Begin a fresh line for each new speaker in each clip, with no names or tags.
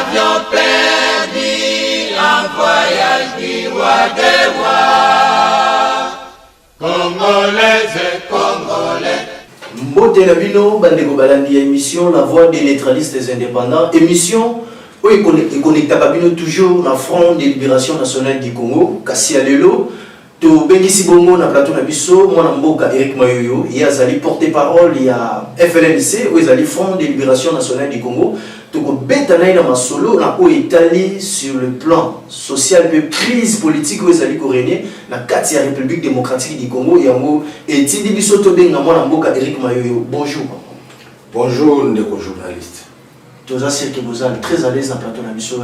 avion perdu, un voyage du roi des rois. Congolais et Congolais.
Mbote na bino bandeko balandi ya émission La Voix des neutralistes et indépendants, émission où il connecte bino toujours na Front de Libération Nationale du Congo kasi ya lelo to bengisi bongo na plateau na biso mwana mboka Eric Mayoyo yazali porte-parole ya FLNC ou ezali Front de Libération Nationale du Congo to ko beta na ina masolo na ko Italie sur le plan social et crise politique où ezali ko régner na kati ya République démocratique du Congo yango etindi biso to benga mwana mboka Eric Mayoyo. Bonjour.
Bonjour ndeko journaliste.
Tous ceux qui vous êtes très à l'aise dans le plateau de la mission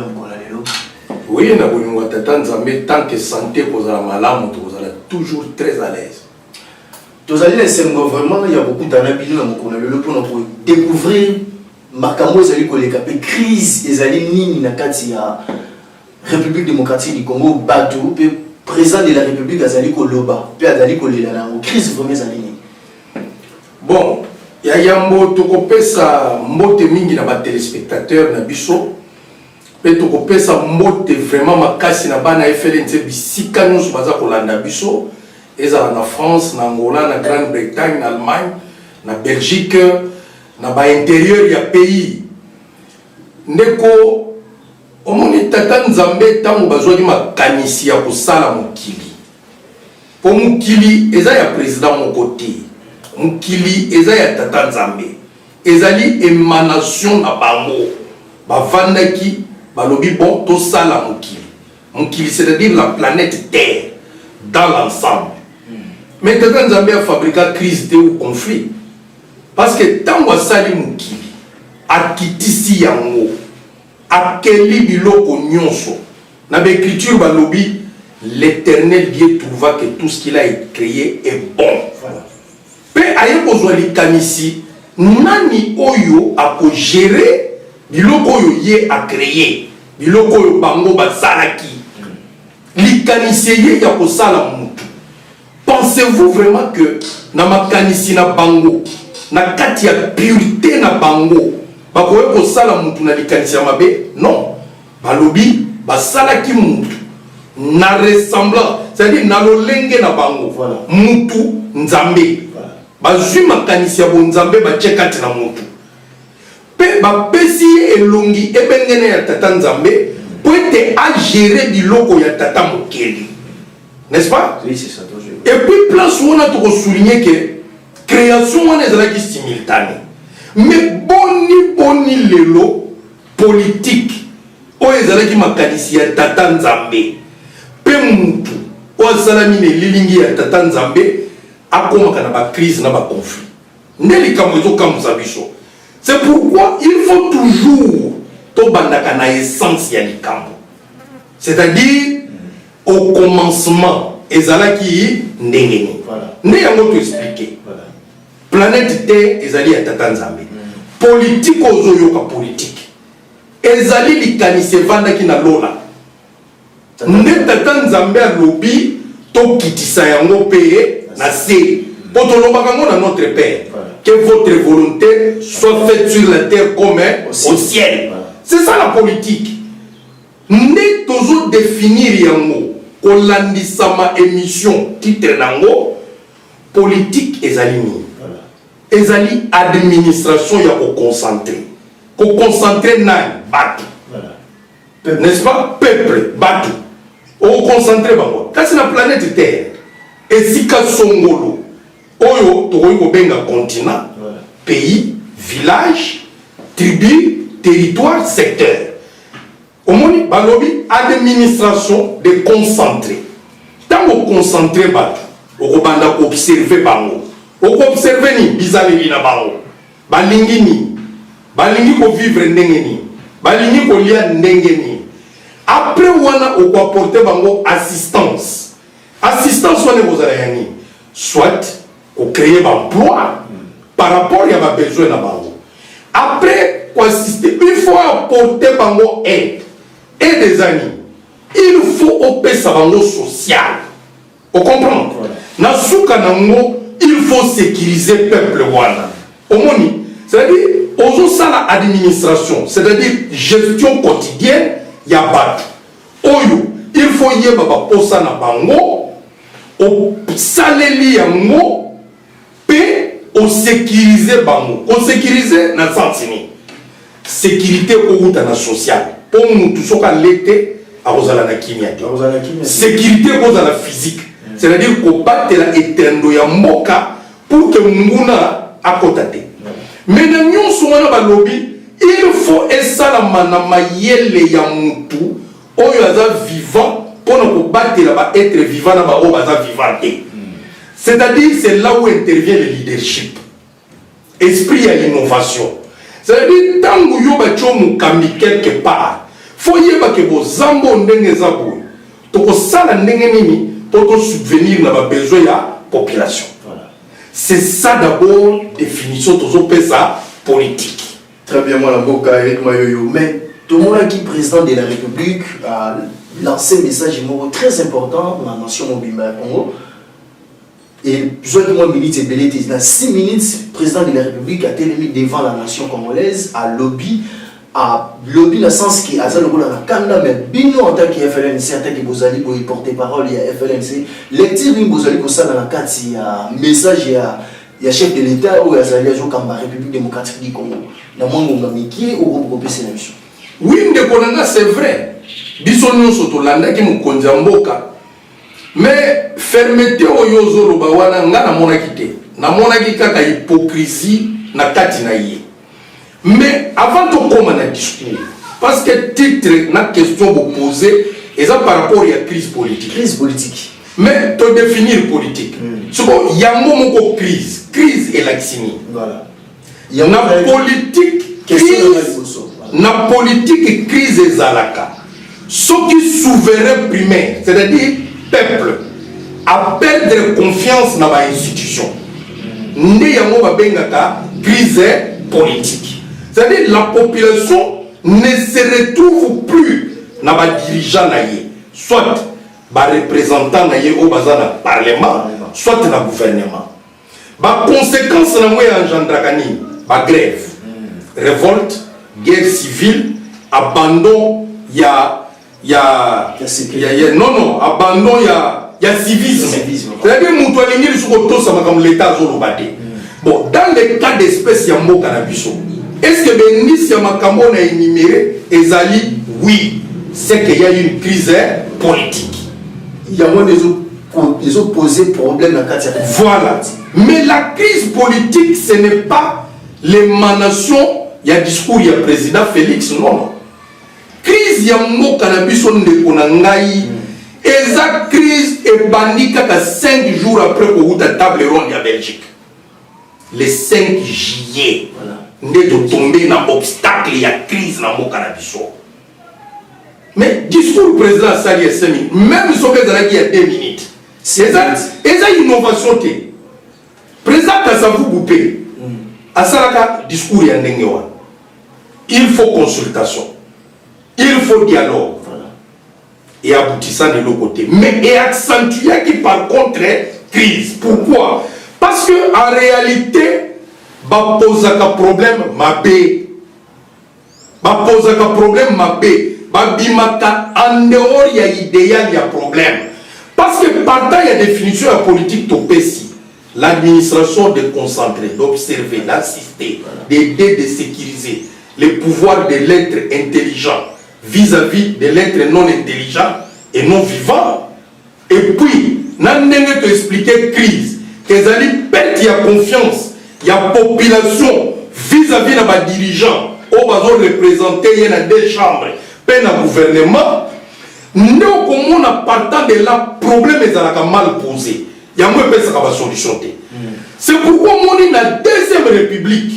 oui, na bolingo tata nzambe tant que santé kozala malamu tozala toujours très à l'aise.
Tous allez laisser vraiment il y a beaucoup d'anabino na mokona lelo pour découvrir makambo ezali koleka pe crise ezali nini na kati ya République démocratique du Congo batu pe président de la République azali koloba pe azali kolela na crise vraiment ezali nini.
Bon, ya yambo tokopesa mbote mingi na ba téléspectateurs na biso. Pe tokopesa mbote vraiment makasi na bana FLNC bisika nyonso baza kolanda biso ezala na France, na Angola, na Grande-Bretagne, na Allemagne, na Belgique, na ba intérieur ya pays. Ndeko omoni tata nzambe tango bazwaki makanisi ya kosala mokili. Po mokili eza ya président moko te. Mokili eza ya tata nzambe. Ezali émanation na bango. Bavandaki balobi bon to sala mokili. Mokili c'est-à-dire la planète Terre dans l'ensemble. Mais tata nzambe a fabriqué crise ou conflit. Parce que tant que sali mokili akitisi yango akeli biloko nyonso na l'écriture balobi l'Éternel Dieu trouva que tout ce qu'il a créé est bon. Voilà. Pe aye kozwa likanisi nani oyo ako gérer biloko oyo ye a créé biloko oyo bango basalaki likanisi ye ya kosala mutu. Pensez-vous vraiment que na makanisi na bango na kati ya pureté na bango bakoye kosala mutu na likanisi ya mabe? Non, balobi basalaki mutu na ressemblant, c'est-à-dire na lolenge na bango. Voilà. Mutu nzambe bazwi makanisi ya bonzambe batie kati na mutu pe bapesi elongi ebengene ya tata nzambe po ete agérer biloko ya tata mokeli, n'est-ce pas?
Oui, c'est ça.
Et puis place où on a tout souligné que création on est simultanée, mais boni lelo politique o ezalaki makanisi ya tata nzambe pe mutu o salami ne lilingi ya tata nzambe akomaka na ba crise na ba conflit ndeli kamozo kamuza biso. C'est pourquoi il faut toujours to bandaka na essence ya likambo, c'est-à-dire au commencement ezalaki ndengeni. Voilà. Nde yango to expliquer. Voilà. Planète Terre ezali ya tata nzambe. Politique ozoyoka politique ezali likanisi evandaki na lola nde tata nzambe alobi tokitisa yango pe na se potolobaka ngo na notre Père. Voilà. Que votre volonté soit faite sur la terre comme au ciel. Voilà. C'est ça la politique. Nde tozo définir yango kolandisama émission titre nango politique ezali ni. Voilà. Ezali administration ya ko concentrer nani batu. Voilà. N'est-ce pas? Peuple batu. O concentrer bango. Kasi na planète Terre esika songolo oyo tokoki kobenga continent, voilà. Pays, village, tribu, territoire, secteur. Omoni balobi administration de concentrer. Tant qu'on concentre batu, on banda observer bango. On observer ni bizaleli na bango. Balingi ni, balingi ko vivre ndenge ni, balingi ko lia ndenge ni. Après wana on apporter bango assistance. Assistance wana bozala yani. Soit pour créer l'emploi par rapport à ma besoin na bango. Après quoi assister, il faut apporter bango aide des amis. Il faut opérer sa bango social. On comprend? Voilà. Na souka nango, il faut sécuriser peuple wana. Omoni, C'est-à-dire, aux ça l'administration, c'est-à-dire gestion quotidienne, il y a pas. Oyo, il faut y avoir pour ça na bango, au saleli yango, pe au sécuriser bango. Au sécuriser na sentini. Sécurité au route na social. Pour nous tout ce qu'on l'été, à Rosala na kimia. Sécurité au la physique. C'est-à-dire qu'on bat la étendo ya moka pour que muna akotate. Mais dans nous sommes dans le lobby, il faut essayer na mayele ya mutu oyo aza vivant pour nous battre là être vivant na ba o baza vivant. C'est-à-dire c'est là où intervient le leadership. Esprit à l'innovation. C'est-à-dire tant que yo ba chomu kami quelque part, faut yeba que vos zambo ndenge zabu. To sala ndenge nini pour subvenir na ba besoin ya population. C'est ça d'abord, définition de ça politique.
Très bien, moi, la Boka, Eric Mayoyo. Mais tout le monde qui est président de la République a lancé un message très important dans la nation Mobimba Congo. Et je dois dire, minutes et belleté. Dans 6 minutes, le président de la République a télémis devant la nation congolaise à lobby dans le sens qui a le Kanda, mais bino en tant que FLNC, en tant que Bozali, pour y porter parole, il y a FLNC. Lecture de Bozali, pour ça, dans la carte, il y a un message, il y a chef de l'État ou il y a la République démocratique du Congo. Dans le monde, qui est au groupe de ces émissions.
Oui, c'est vrai. Bisonio Sotolanda qui nous conduit en boca. Mais fermeté au yozo lobawana nga na monakite. Na monakika ka hypocrisie na kati na yé. Mais avant de commencer à discuter, parce que titre na question vous poser, et ça par rapport à la crise politique.
Crise politique.
Mais pour définir politique, il y a un moment de crise. Crise et l'axini.
Voilà.
Il y a une politique crise. Na politique crise et zalaka. Ce qui souverain primaire, c'est-à-dire peuple, à perdre confiance dans l'institution. Nous avons une crise politique. C'est-à-dire la population ne se retrouve plus dans les dirigeants, soit les représentants au Parlement, soit dans le gouvernement. Les conséquences engendrent la grève, révolte, guerre civile, abandon, abandon, il y a civisme. C'est-à-dire que l'État. Bon, dans les cas d'espèce, il y a un mot cannabis. Est-ce que Bénis Yamakambo a énuméré Ezali? Oui, c'est qu'il y a une crise politique.
Il y a moins des opposés problèmes dans le cadre.
Voilà. Mais la crise politique, ce n'est pas l'émanation, il y a discours, il y a président Félix, non. Crise, il y a un mot cannabis, on est et la crise est bandie 5 jours après qu'on a table ronde en Belgique. Le 5 juillet. Voilà. De tomber dans l'obstacle, il y a crise dans le cannabis. Mais discours du président Sali Essemi, même si on a dit 2 minutes, c'est une innovation. Le président Kassavou Boupé, à Saraka, discours il faut consultation, il faut dialogue, et aboutissant de l'autre côté. Mais et accentuer qui par contre crise. Pourquoi? Parce qu'en réalité, ba posaka problème mabé ba posaka problème mabé ba bimaka en dehors ya idéal ya problème parce que partant il y a définition de politique topesi l'administration de concentrer d'observer d'assister d'aider de sécuriser les pouvoirs de l'être intelligent vis-à-vis de l'être non intelligent et non vivant et puis nan ndenge te expliquer crise que zali perte ya confiance. Il y a population vis-à-vis de ma dirigeant, au besoin représenter il y a 2 chambres, peine à gouvernement. Nous, comme on a partant de là, problème est mal posé. Il y a moins de solution. C'est pourquoi on est dans la deuxième république.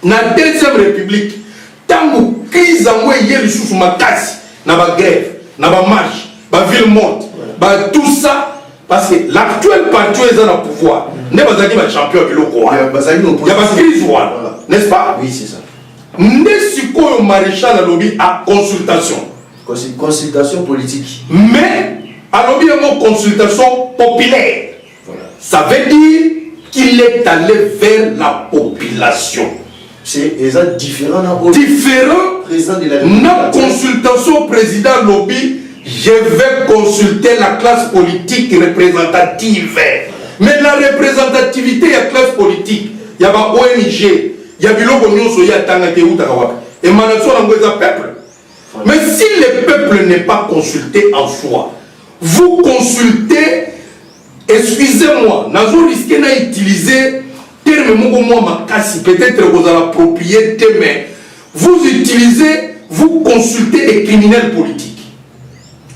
Dans la deuxième république, tant que crise en moi hier les sous ma casse, dans la grève, dans la marche, dans la ville morte, tout ça. Parce que l'actuel parti est dans le pouvoir. N'est pas un champion de l'Oko. Il y a une crise, n'est-ce pas?
Oui, c'est ça.
N'est-ce pas un maréchal à lobby à consultation?
Consultation politique.
Mais à lobby à consultation populaire. Voilà. Ça veut dire qu'il est allé vers la population.
C'est différent.
Différent.
Président de la
na consultation président lobby, je vais consulter la classe politique représentative. Mais la représentativité de la classe politique, il y a pas ONG, il y a biloko nyonso ya tanga ke utakawaka. Et manation na peuple. Mais si le peuple n'est pas consulté en soi, vous consultez, excusez-moi, nazo risqué na utiliser terme moko moi makasi, peut-être vous allez approprier mais vous utilisez, vous consultez des criminels politiques.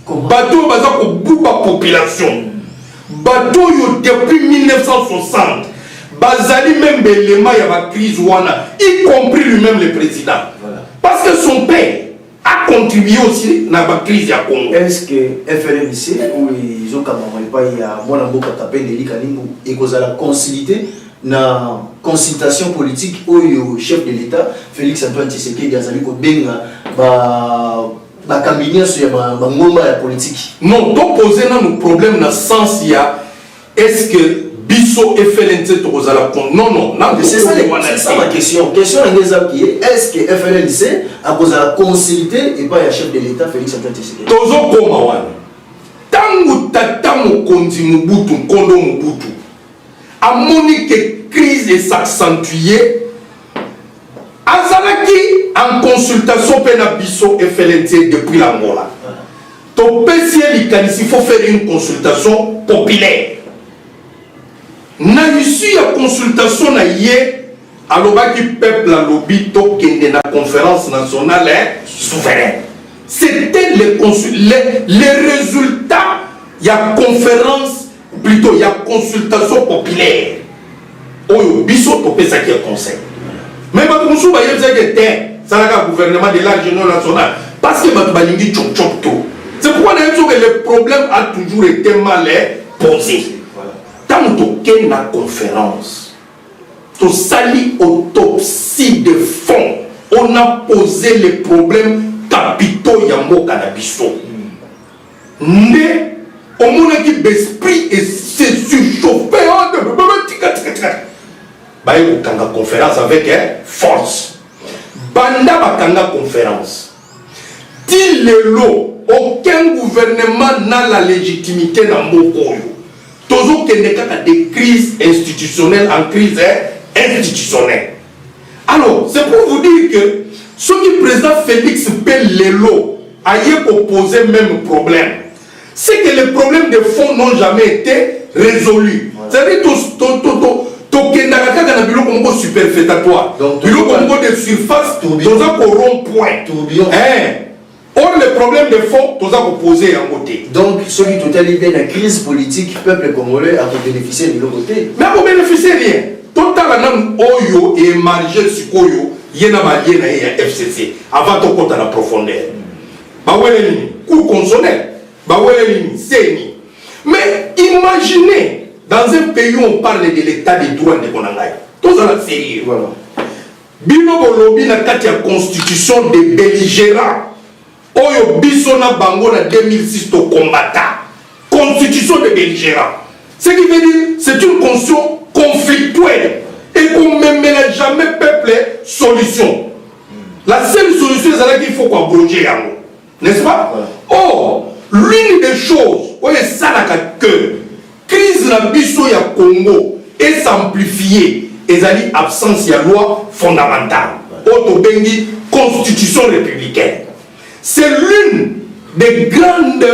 Bateau baza ko buba population. Bateau yo depuis 1960. Bazali même l'élément ya ba crise wana, y compris lui-même le président. Voilà. Parce que son père a contribué aussi dans la crise du Congo.
Est-ce que FLNC ou ils ont quand même pas il y a moi n'importe quoi taper les likanimbo et cause à la concilité na consultation politique au chef de l'État Félix Antoine Tshisekedi azali ko benga ba cabinet sur ba ngomba ya politique. Non,
donc poser nos problèmes dans sens il y a est-ce que Bisso FLNC tozala non
c'est ça ma question est-ce que FLNC a posé la consulté et pas le chef de l'État Félix Antoine Tshisekedi
tozo koma wana tangu tata mokonzi Mobutu Nkondo Mobutu amoni que crise s'accentuer azalaki en consultation pena Bisso FLNC depuis l'Angola to pesieli kanisi faut faire une consultation populaire. Na issue ya consultation na yé alobaki peuple a lobby to kende na conférence nationale souveraine. C'était les résultats ya conférence plutôt ya consultation populaire. Oyo biso to pesa ki conseil. Mais ba musu ba yebza que ça la gouvernement de la région nationale parce que ba balingi chop chop to. C'est pourquoi le problème a toujours été mal posé. Tant que la conférence, tout sali autopsie de fond, on a posé les problèmes capitaux yambo cannabiso. Né, au monde qui d'esprit et s'est surchauffé. Bah, il y a une conférence avec force. Banda bakanga conférence. Dit le lot, aucun gouvernement n'a la légitimité dans mon pays. Toujours qu'il n'y a pas de crise institutionnelle en crise institutionnelle. Alors, c'est pour vous dire que ce que le président Félix Pelelo a posé le même problème. C'est que les problèmes de fond n'ont jamais été résolus. C'est-à-dire que superfétatoire. Donc, de surface, dans un rond-point. Or, le problème de fond, tout ça posé en côté.
Donc, celui qui a bien la crise politique, le peuple congolais a bénéficié de l'autre côté.
Mais vous bénéficiez rien. Total, Oyo et Margé Sukoyo, il y a un FCC, avant de compter la profondeur. Cours consonnel, mais imaginez, dans un pays où on parle de l'état des droits de Konangaï, tout ça c'est sérieux. Voilà. Bino Bolobi n'a qu'à la constitution des belligérants. Oyo biso na bango na 2006 to combattant constitution de belligérants. Ce qui veut dire c'est une constitution conflictuelle et qu'on ne mêle jamais peuple solution. La seule solution c'est qu'il faut qu'on abroger yango, n'est-ce pas? Or l'une des choses oyo ça que crise la biso ya Congo est s'amplifier ezali absence ya loi fondamentale auto bengi constitution républicaine. C'est l'une des grandes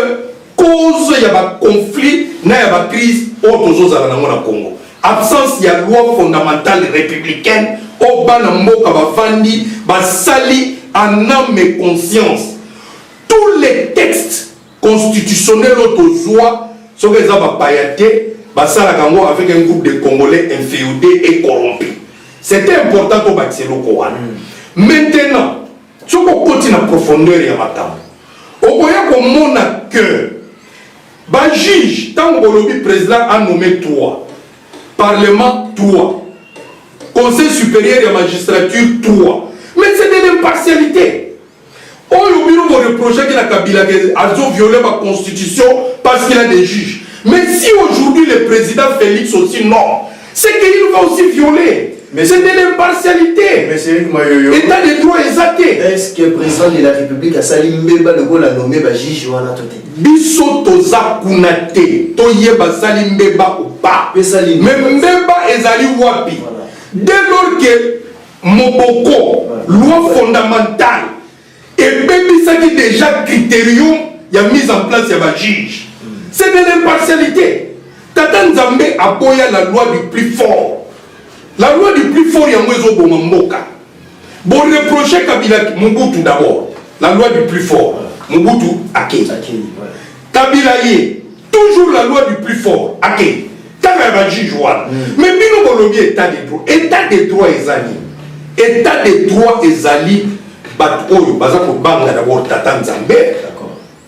causes de conflit, de crise au Congo. Absence de la loi fondamentale républicaine, au Banamboka Bafandi, Basali, en âme et conscience. Tous les textes constitutionnels autozois, ce que les Abapayaté, Basalakango avec un groupe de Congolais inféodés et corrompus. C'était important pour Baxelo Kowan. Maintenant, si on continue à profondeur, il y a matin. On voit que le juge, tant que le président a nommé 3, Parlement 3, Conseil supérieur de la magistrature 3, mais c'est de l'impartialité. On a reproché que la Kabila a violé la constitution parce qu'il a des juges. Mais si aujourd'hui le président Félix aussi non, c'est qu'il va aussi violer. Mais c'est de l'impartialité.
Mais c'est Mayoyo.
État de droit exact.
Est-ce que le président de la République a sali mbeba le gola nommé ba juge wana toté?
Biso toza kunate, toyeba sali mbeba ou pas. Mais mbeba ezali wapi. Dès lors que Moboko, loi fondamentale, et bebisaki déjà critérium, il y a mis en place, il y a un juge. C'est de l'impartialité. Tata Nzambe a boya la loi du plus fort. La loi du plus fort, il y a un Mboka. Bon, reprocher Kabila, Mobutu d'abord. La loi du plus fort. Mobutu, Ake. Kabila Ye, toujours la loi du plus fort. Ake. Kabila juge. Mais Bino Bolobi, état de droit. État de droit ezali. État de droit ezali. Batoyo, Bazako Banga d'abord, Tata Nzambe.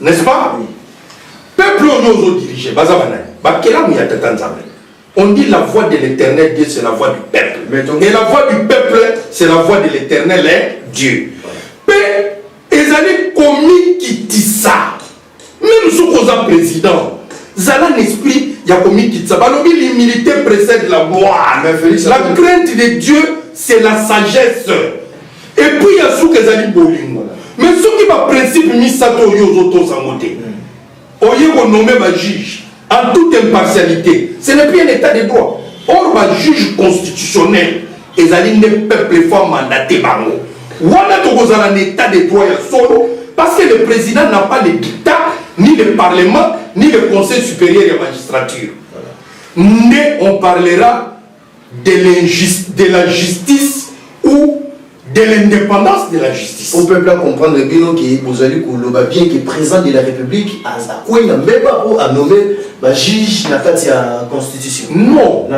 N'est-ce pas? Peuple nous dirigé. Bazabanani. Bakela Mouya Tata Nzambe. On dit la voix de l'éternel Dieu, c'est la voix du peuple. Et la voix du peuple, c'est la voix de l'éternel Dieu. Mais, ils allaient commis qui dit ça. Même si vous êtes président, Zala l'esprit, il y a commis qui dit ça. L'humilité précède la gloire. La crainte de Dieu, c'est la sagesse. Et puis, il y a ceux qui allaient boling. Mais ceux qui ont principe, mis ça aux autos sans monter. Au lieu de nommer un juge. En toute impartialité, ce n'est plus un état de droit. Or, le juge constitutionnel, ils allaient ne peuple fois mandaté bango. Voilà un état de droit solo, parce que le président n'a pas le dictat, ni le parlement, ni le conseil supérieur de la magistrature. Mais on parlera de la justice ou de l'indépendance de la justice.
On peut bien comprendre bien que vous allez bien que le président de la République a nommé le juge dans la constitution.
Non.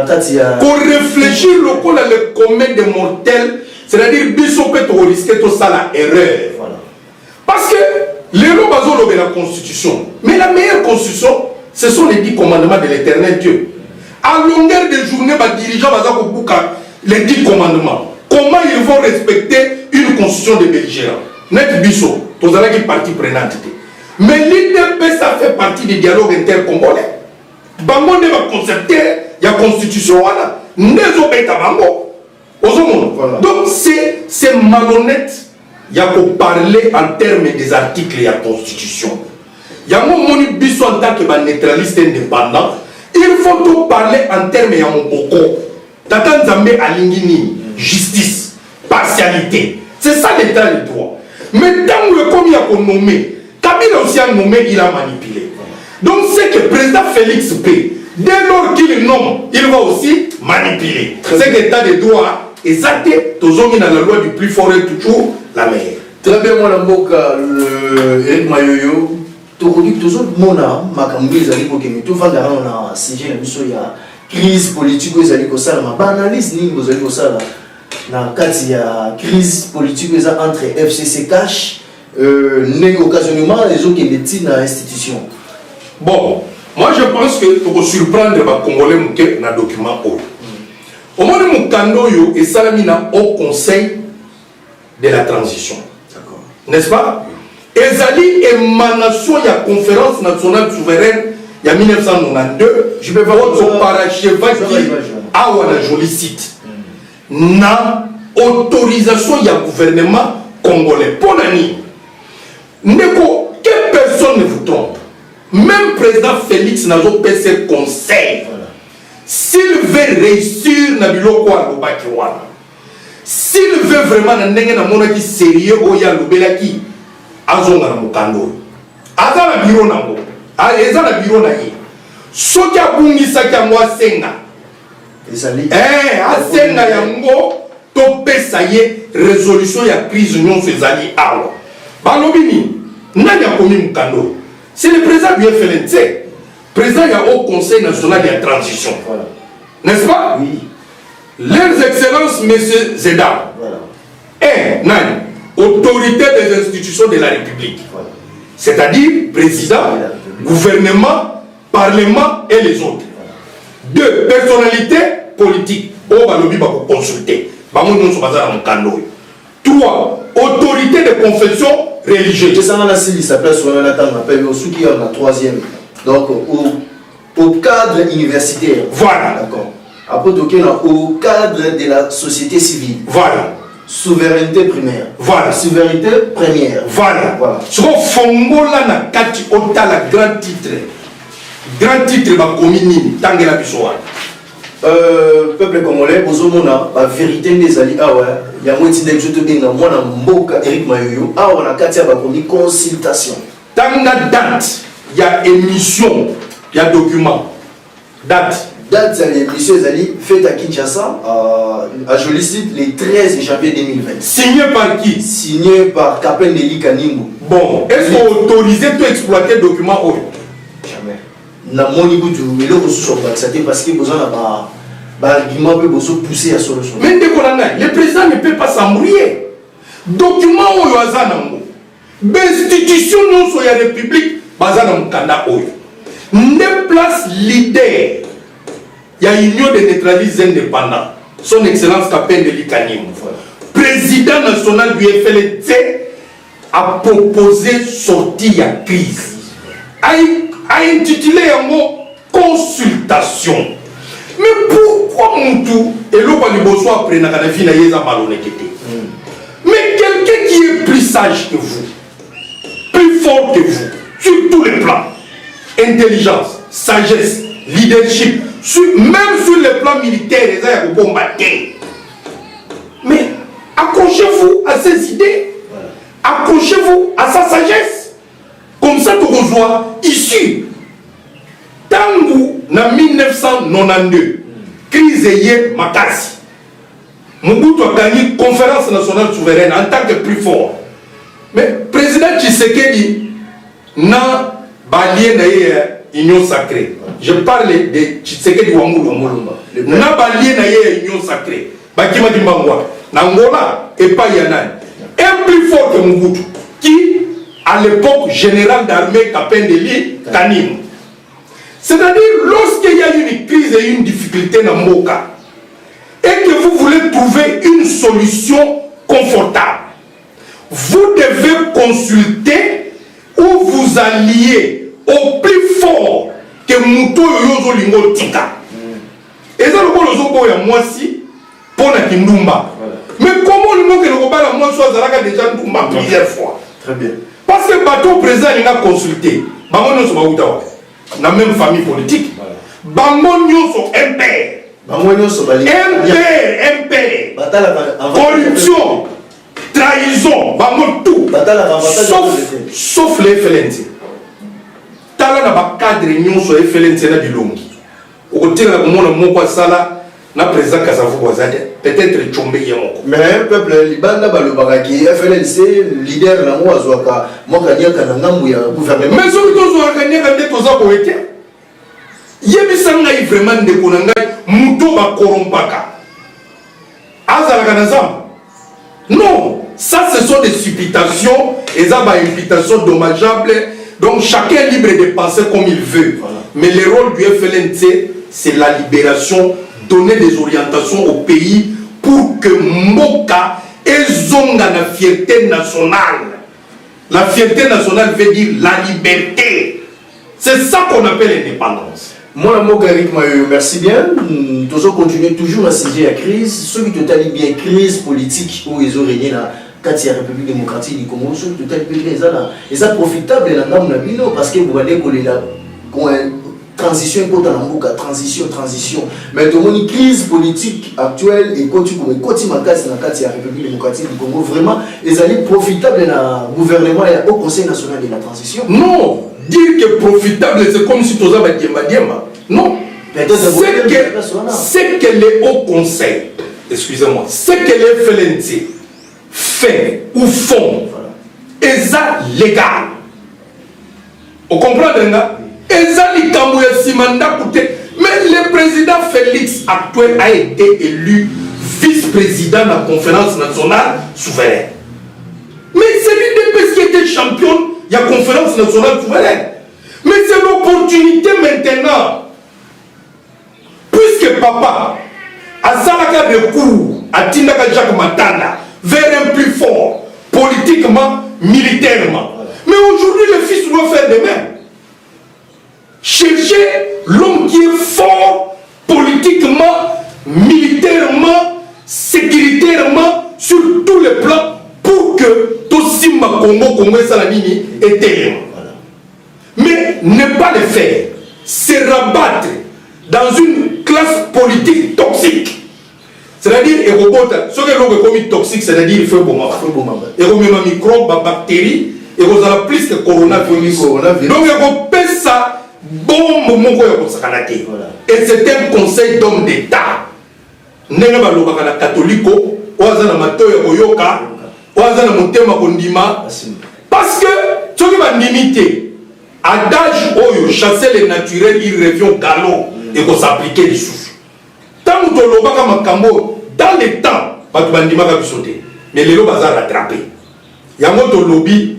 Pour réfléchir le commun des mortels, c'est-à-dire que peut risquer tout ça la erreur. Voilà. Parce que l'erreur est la constitution. Mais la meilleure constitution, ce sont les 10 commandements de l'éternel Dieu. À longueur de journée, les dirigeants vont les 10 commandements. Comment ils vont respecter une constitution de belligérants? Net Bisso, tous les parties prenantes. Mais l'IDP, ça fait partie du dialogue intercongolais. Bango ne va concepter, il y a constitution. Donc c'est malhonnête. Il y a pour parler en termes des articles de la constitution. Il y a mon Bisso en tant que neutraliste indépendant. Il faut tout parler en termes de Moboko. Tata Nzambe Alingini. Justice, partialité. C'est ça l'état de droit. Mais tant que comme il a nommé, Kabila aussi a nommé, il a manipulé. Donc c'est que le président Félix P, dès lors qu'il nomme, il va aussi manipuler. C'est que l'état de droit exact, toujours mis dans la loi du plus fort et toujours la meilleure.
Très bien, mon amboka, Eric Mayoyo, toujours mon âme, ma camouille, tout va dans un sujet, il y a crise politique, vous allez ça, ma analyse, vous allez ça. Dans il y a crise politique entre FCC Cash, occasionnement les autres qui mettent dans l'institution.
Bon, moi je pense que pour surprendre les Congolais dans le document au moins mon kando et salamina au conseil de la transition. N'est-ce pas? Ezali émanation de la conférence nationale souveraine il y a 1992, je vais voir son paracheva qui a un joli site. Na autorisation du gouvernement congolais. Pour l'année, que personne ne vous trompe. Même président Félix n'a pas fait conseil. S'il veut réussir na biloko wa lobaki wana. S'il veut vraiment na ndenge na mona ki sérieux oya lobela ki azonga na mukando. Azala biro nango. Azala biro na ye. Soki abungisa ki amwa senga. Asenga yango to pesa ye résolution ya crise union ezali awa. Balobini nani akomi mukando. C'est le président du FLNC. Président il y a au Conseil national de transition. Voilà. N'est-ce pas? Oui. Leurs excellences, messieurs et dames. Voilà. Nani, autorité des institutions de la République. Voilà. C'est-à-dire président, gouvernement, parlement et les autres. Voilà. 2. Personnalité politique. Au balobi ba consulter. Ba mon nom bazar en kando. 3. Autorité de confession religieuse.
Ça va la place sur un attend appel au qui en la 3e. Donc au cadre universitaire.
Voilà. D'accord.
Après, au cadre de la société civile.
Voilà.
Souveraineté primaire.
Voilà.
Souveraineté première.
Voilà.
Voilà.
Ce qu'on fongola na kati otala grand titre. Grand titre ba komini tangela bisoa.
Peuple congolais, bozomona la vérité des alliés. Ah ouais, il y a moitié de choses bien dans moi na mboka Eric Mayoyo. Ah on a kati ba komi consultation.
Tanga date, il y a émission, il y a document. Date.
Date de l'émission Zali faite à Kinshasa, à joli site, le 13 janvier 2020.
Signé par qui?
Signé par Captain Deli Kanimbo.
Bon, est-ce qu'on autorisé de exploiter le document?
Jamais. Na moni butu, mais le ressources sont vaccinés parce que besoin d'avoir argument peut pousser à solution.
Mais le président ne peut pas s'embrouiller. Document au Yazanango. L'institution non sur la République, Bazanam Kanda Oyo. Ne place leader. Il y a une union de neutralistes indépendants. Son Excellence Captain Deli Kanimbo. Président national du FLNC a proposé sortie à crise. A intitulé un mot consultation. Mais pourquoi Moutou et l'autre Liboso après n'a pas fini à malhonnêteté? Mais quelqu'un qui est plus sage que vous, plus fort que vous, sur tous les plans, intelligence, sagesse, leadership, même sur le plan militaire, les gens vont combattre. Mais accrochez-vous à ses idées, accrochez-vous à sa sagesse. Comme ça, tu reçois ici. Tangu na 1992, crise est Makasi. Mobutu a gagné conférence nationale souveraine en tant que plus fort. Mais président Tshisekedi n'a balié na union sacrée. Je parle de Tshisekedi Wamulumba. N'a balié na union sacrée. Bakima Dimbangwa. N'Angola et pas Yanan. Un plus fort que Mobutu qui à l'époque général d'armée Captain Deli Kanimbo. C'est-à-dire, lorsqu'il y a une crise et une difficulté dans Moka, et que vous voulez trouver une solution confortable, vous devez consulter ou vous allier au plus fort que Mouto Yozo Lingo Tika. Et ça, le y a moi si, pour la Kindumba. Mais comment le mot que le Kobala moi soit Zalaka déjà Ndumba plusieurs fois? Très bien. Parce que le bateau président il a consulté. Bango sur Baoutawa. Dans la même famille politique. Bango sur MPR. MPR. Corruption. Trahison. Bango tout. Sauf les FLNC. Tala na cadre sur FLNC na bilongi. Au côté la moko sala. Na président Kasavu Wazade, peut-être Tchombe Yamoko.
Mais un peuple Libanda Balobaraki, FLNC, leader na moi Zoaka, Mokania Kanangamu ya gouvernement.
Mais surtout Zoakania Kande Toza Boete. Yebisanga vraiment de Konanga, Mouto ba Korompaka. Azala Kanazam. Non, ça ce sont des supputations, et ça va imputation dommageable. Donc chacun est libre de penser comme il veut. Voilà. Mais le rôle du FLNC, c'est la libération. Donner des orientations au pays pour que Mboka ait la fierté nationale. La fierté nationale veut dire la liberté. C'est ça qu'on appelle l'indépendance.
Moi, Eric Mayoyo, merci bien. Nous allons continuer toujours à saisir la crise. Ceux qui te bien crise politique où ils ont régné là, quand il y a la République démocratique du Congo, ceux qui te bien là, et ça profitable dans le Nabino parce que vous allez coller là. Transition transition mais une crise politique actuelle et quand tu connais la République démocratique du Congo vraiment ils allaient profitable dans le gouvernement et au Conseil national de la transition.
Non, dire que profitable c'est comme si tu avais diemba non, c'est que le haut conseil, excusez-moi, c'est que les FLNC fait ou font et ça légal. Vous comprenez là? Mais le président Félix actuel a été élu vice-président de la conférence nationale souveraine. Mais c'est l'UDPS qui était champion de la conférence nationale souveraine. Mais c'est l'opportunité maintenant. Puisque papa a salaka recours à Tindaka Jacques Matanda vers un plus fort, politiquement, militairement. Mais aujourd'hui, le fils doit faire de même. Chercher l'homme qui est fort politiquement Congo et Salamini et télé. Mais ne pas le faire, se rabattre dans une classe politique toxique. C'est-à-dire, ce que l'on est toxique, c'est-à-dire il faut bon et on met un microbe, une bactérie, et on a plus que coronavirus. Donc, on peut ça, bon moment et c'est un conseil d'homme d'État. N'est pas le catholique, ou à matoya koyoka, ou à motema kondima. Parce que, ce qui va limiter, adage oyo, chasser les naturels, il revient au galop et qu'on s'appliquer les sous. Tant que tu dans le temps, mais les lois sont rattrapés. Il y a un lobby,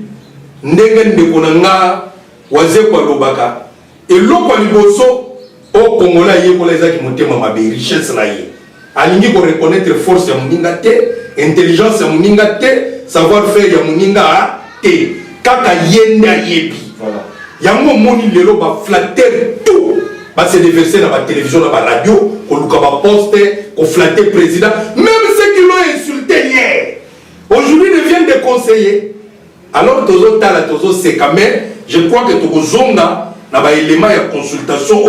ndenge ndekonanga, wazekwa lobaka, et l'autre liboso, au Congolais, il y a des gens qui montent ma richesse là. Alingi ko reconnaître force ya muninga te, intelligence ya muninga te, savoir-faire ya muninga te, kaka yende ayebi. Voilà. Yango moni lelo ba flatter tout. Bah c'est déversé dans la télévision, dans la radio, qu'on nous a posté, qu'on flattait le président. Même ceux qui l'ont insulté hier, aujourd'hui ils deviennent des conseillers. Alors, Tozo Tala, Tozo Sekame, je crois que Tozo Zonga, n'a pas élément de consultation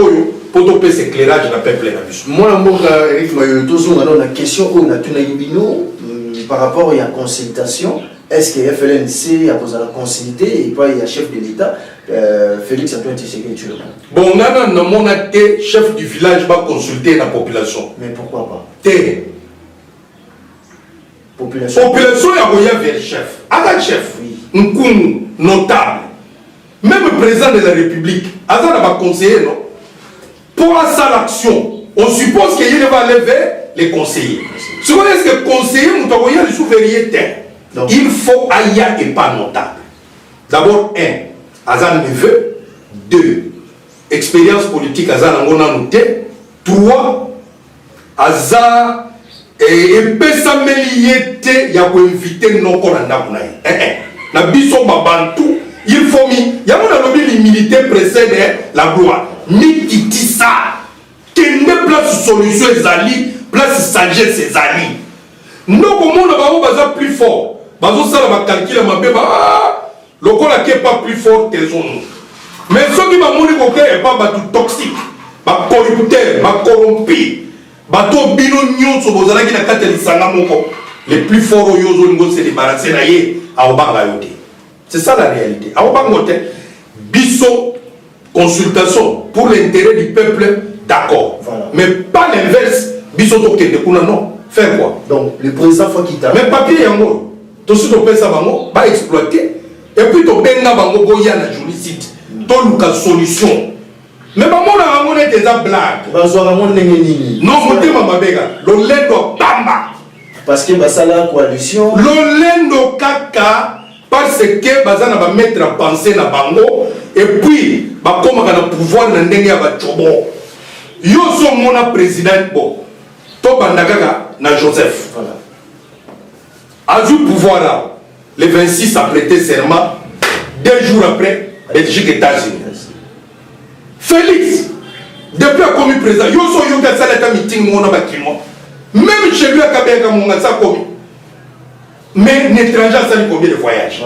pour topper cet éclairage dans le peuple.
Moi, Eric Mayo, Tozo, on a une question par rapport à la consultation. Est-ce que FLNC a posé la consulté et puis il y a chef de l'État Félix Antoine Tshisekedi.
Bon, on a mon chef du village va consulter la population.
Mais pourquoi pas?
Population, il y a vers chef. Avec chef, un coup notable. Même le président de la République, Azan va conseiller, non? Pour ça l'action, on suppose qu'il va lever les conseillers. Si vous est-ce que conseiller, nous avons les sous-vérités. Il faut Aya et pas notable. D'abord, Azan neveu. 2. Expérience politique Azan Angona noté. 3. Azan et pesa meliete ya ko inviter non ko na ndakunaye. Na biso babantu, il faut mi ya mona lobi l'humilité précède la gloire. Ni kitisa. Kende place solution ezali, place sagesse ezali. Non comment na ba baza plus fort. Bazo sala ba calcul ma be ba lokola qui est pas plus fort que son. Mais ceux qui va mourir au cœur est pas tout toxique, ba corrupteur, ba corrompu, ba to bino nyonso bozala ki na kata lisanga moko. Les plus forts au yozo ngo se débarrasser na ye a obanga yote. C'est ça la réalité. A obanga yote biso consultation pour l'intérêt du peuple, d'accord. Voilà. Mais pas l'inverse, biso to kende kuna non. Faire quoi? Donc
le président faut qu'il t'a.
Mais papier yango. Tout ce qu'on peut savoir, va exploiter. Et puis, tu as bango boya na jurisite. Tu as une solution. Mais maman on est des blagues. Non, mon thème ma béga. L'olendo tamba.
Parce que ça la coalition.
L'olendo kaka parce que bazana va mettre à penser na bango et puis ba comme na pouvoir na ndenge ya ba chobo. Yo so mona président bo. To bandaka na Joseph. Voilà. A vu pouvoir là, le 26 a prêté serment, 2 jours après, Belgique et États-Unis. Félix, depuis a commis président, yo so yo ka sala ta meeting mon bakimo. Même chez lui à Kabeka mon ça commis. Mais l'étranger ça lui combien de voyages.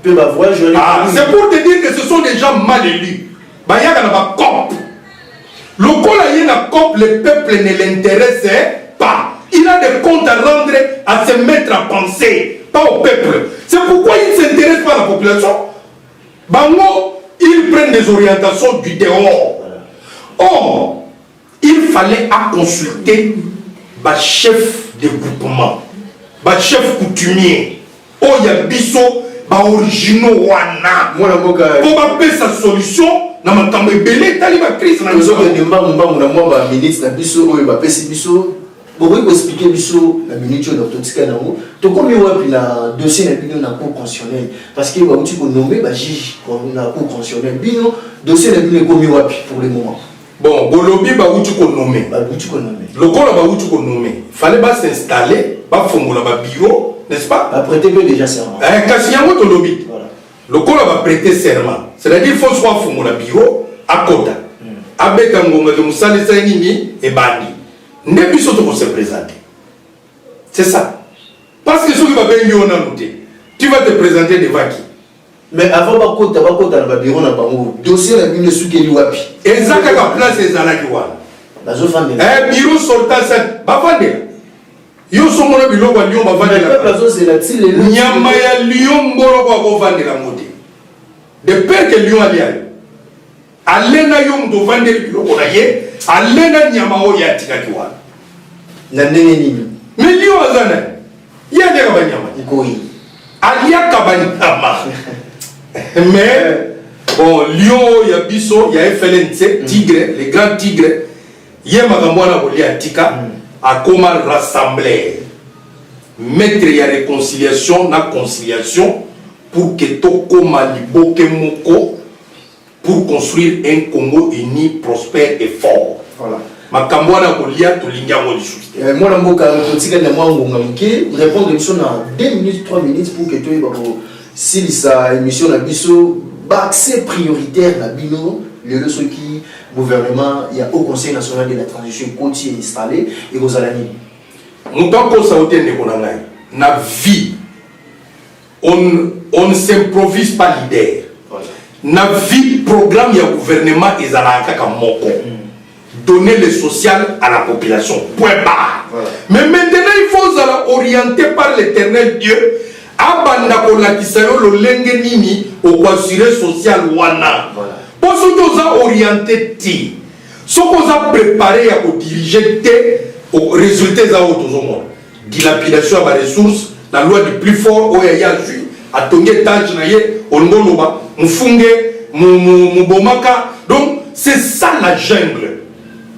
C'est pour te dire que ce sont des gens mal élus. Ba yaka na ba cop. Le col y na cop, le peuple ne l'intéresse pas. Il a des comptes à rendre, à se mettre à penser, pas au peuple. C'est pourquoi il ne s'intéresse pas à la population. Bango, ils prennent des orientations du dehors. Or, il fallait consulter le chef de groupement, le chef coutumier. Oh, il y a biso, originaux wana. Pour appeler sa solution, na makambo ebele tali ba crise na
biso de mba ministre na biso oyo ba pesi biso. Vous expliquer la minute de l'autotique tu comme il dossier na cour constitutionnelle parce que vous avez nommé juge na cour constitutionnelle bino dossier na pour le moment.
Bon, Bolobi ba uti ko nommé. Le corps ba uti ko nommé. Fallait pas s'installer, pas fongola ba bureau, n'est-ce pas?
Prêter déjà serment.
Kasi yango to lobi. Voilà. Le corps va prêter serment. C'est-à-dire faut soit fongola bureau à Kota. Abeka ngonga de musale sa nini et bandi. Ne puisse pas se présenter. C'est ça. Parce que ceux qui va venir en noter, tu vas te présenter devant qui?
Mais avant bakota dans le bureau na bango dossier la bino soukeli wapi
ezaka ka place ezalaki wana
bazo fande
bureau soldat set bavandela yo somona biloko ya lion bavandela
bazo zela tile
nyama ya lion mbolo kwa kovandela mote de peur que lion aliayo alena yo mto vandeli biloko na ye alena nyama o ya tikaki wana
na ndenge nini
mais lion azana ya ndeka banyama
ikoi
aliaka banyama mais bon lion ya biso ya FLNC tigre les grands tigres ye makambo wana kolia tika akoma rassembler maître ya réconciliation na conciliation pour que tokoma liboke moko pour construire un Congo uni prospère et fort.
Voilà.
Makambo wana kolia tolinga ngo lisusu
moi la mboka totika na mwa ngonga mke répondre émission na 2 minutes 3 minutes pour que toi bako si sa émission na biso accès prioritaire na bino le leçon qui gouvernement il y a au Conseil national de la transition côtier installé et aux alani
mutako sauté ne konanga na vie on ne s'improvise pas leader. Voilà. Na vie programme ya gouvernement ezalaka ka moko donner le social à la population point barre. Voilà. Mais maintenant il faut orienter par l'Éternel Dieu abanda kolakisa yo lolenge nini okwasure social wana pour ce que ça orienté ti ce qu'on a préparé à diriger au résultat za autozomo dilapidation à ressources la loi du plus fort o ya ju atonge tâche na ye ongoloba mufunge mubomaka donc c'est ça la jungle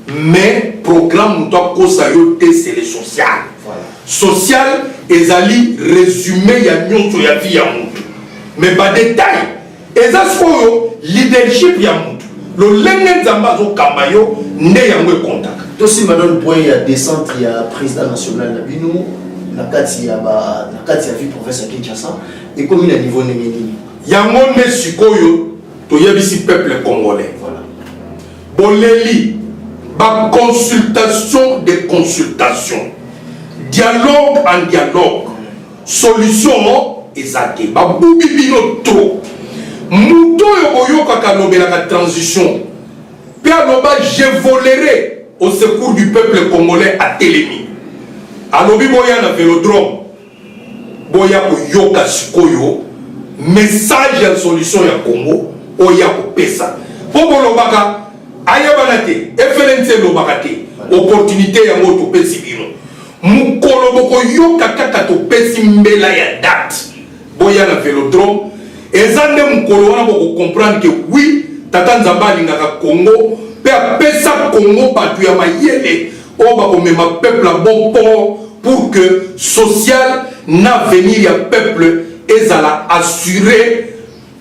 mais programme doit kosayote c'est le social. Social ezali résumé ya nyonso ya vie ya mutu mais ba détail ezaskoyo leadership ya mutu lo lenge nzamba zo kambayo nde yango ekontak
to si madone point ya descente ya président national na bino na kati ya vie province ya Kinshasa et comme na niveau ndenge nini
yango ne sikoyo to yebisi peuple congolais. Voilà. Boleli ba consultation de consultation dialogue en dialogue solution ezake babubi bino trop muto yokoyoka kalobela ka transition pe aloba je volerai au secours du peuple congolais à Télémi alobi boya na vélodrome boya koyoka sikoyo message ya solution ya Congo oya kopesa po bolobaka ayabana te FLNC lobaka te opportunité ya moto pesi bino mukolo boko yoka kaka to pesi mbela ya date boya na vélodrome ezande mukolo wana boko comprendre que oui tata nzamba alingaka Congo pe apesa Congo batu ya mayele o bako mema peuple à bon port pour que social na venir ya peuple ezala assuré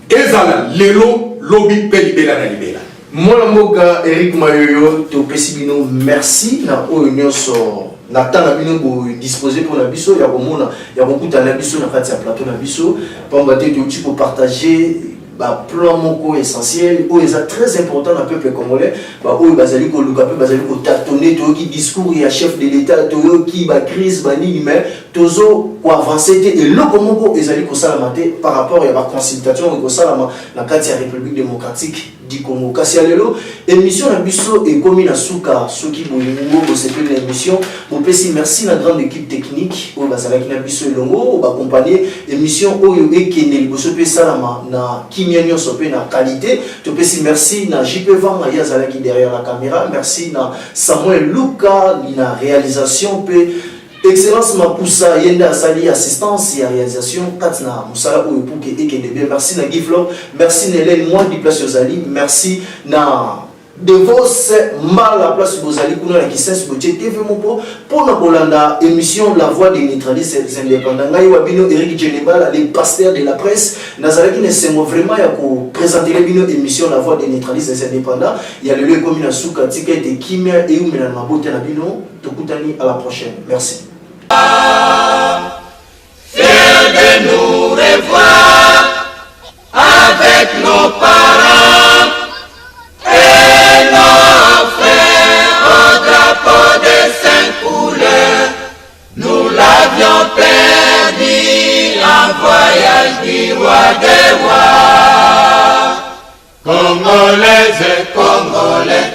ezala lelo lobi pe libela na libela.
Moi mboka Eric Mayoyo to pesi bino merci na oyo nyonso na tana bino bo disposer pour la biso ya komona ya kokuta na biso na kati ya plateau na biso pamba te to tipo partager ba plan moko essentiel o est très important na peuple congolais ba o bazali ko luka pe bazali ko tâtonner to ki discours ya chef de l'état to ki ba crise ba nini mais tozo ko avancer te et loko moko ezali ko salama te par rapport ya ba consultation ko salama na kati ya République démocratique du Congo kasi alelo émission na biso et comme na suka soki bolingo bo sepel na émission mon pesi merci la grande équipe technique o bazalaki na biso elongo ba accompagner émission oyo ekene liboso pe salama na kimia nyonso pe na qualité to pesi merci na JP Vanga yazalaki derrière la caméra merci na Samuel Luka na réalisation pe Excellence Mapusa Yenda Asali assistance et réalisation Katna Moussala ou pour que Ekenebe merci na Giflo merci Nélène moi du place Yozali merci na de vos mal la place Bozali kuna la kisens boche TV mopo pour na bolanda émission La Voix des neutralistes indépendants ngai wabino Eric Djenebala les pasteurs de la presse nazalaki ne semo vraiment ya ko présenter les bino émission La Voix des neutralistes indépendants il y a le lieu comme na suka ticket de kimia et umena mabote na bino tokutani à la prochaine merci.
Fiers de nous revoir avec nos parents et nos frères au drapeau de 5 couleurs. Nous l'avions perdu en voyage. voyage du roi des rois. Congolais et Congolais,